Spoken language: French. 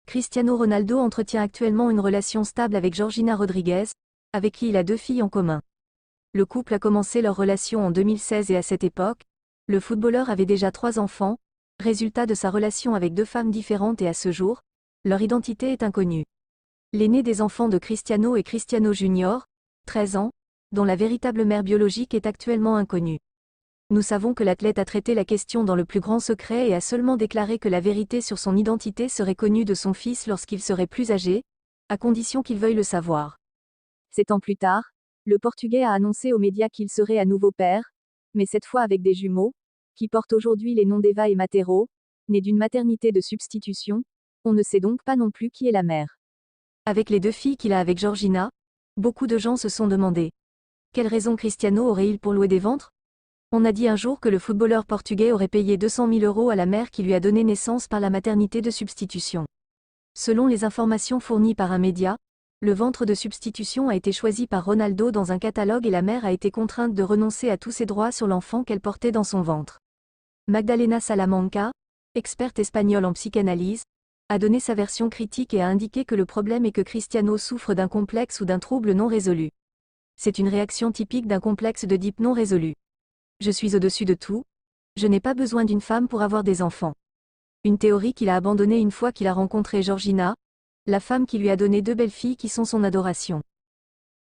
Cristiano Ronaldo entretient actuellement une relation stable avec Georgina Rodriguez, avec qui il a 2 filles en commun. Le couple a commencé leur relation en 2016 et à cette époque, le footballeur avait déjà 3 enfants, résultat de sa relation avec 2 femmes différentes et à ce jour, leur identité est inconnue. L'aîné des enfants de Cristiano est Cristiano Junior, 13 ans, dont la véritable mère biologique est actuellement inconnue. Nous savons que l'athlète a traité la question dans le plus grand secret et a seulement déclaré que la vérité sur son identité serait connue de son fils lorsqu'il serait plus âgé, à condition qu'il veuille le savoir. 7 ans plus tard, le Portugais a annoncé aux médias qu'il serait à nouveau père, mais cette fois avec des jumeaux, qui portent aujourd'hui les noms d'Eva et Matero, nés d'une maternité de substitution. On ne sait donc pas non plus qui est la mère. Avec les 2 filles qu'il a avec Georgina, beaucoup de gens se sont demandé quelle raison Cristiano aurait-il pour louer des ventres? On a dit un jour que le footballeur portugais aurait payé 200 000 € à la mère qui lui a donné naissance par la maternité de substitution. Selon les informations fournies par un média, le ventre de substitution a été choisi par Ronaldo dans un catalogue et la mère a été contrainte de renoncer à tous ses droits sur l'enfant qu'elle portait dans son ventre. Magdalena Salamanca, experte espagnole en psychanalyse, a donné sa version critique et a indiqué que le problème est que Cristiano souffre d'un complexe ou d'un trouble non résolu. C'est une réaction typique d'un complexe d'Oedipe non résolu. Je suis au-dessus de tout, je n'ai pas besoin d'une femme pour avoir des enfants. Une théorie qu'il a abandonnée une fois qu'il a rencontré Georgina, la femme qui lui a donné 2 belles filles qui sont son adoration.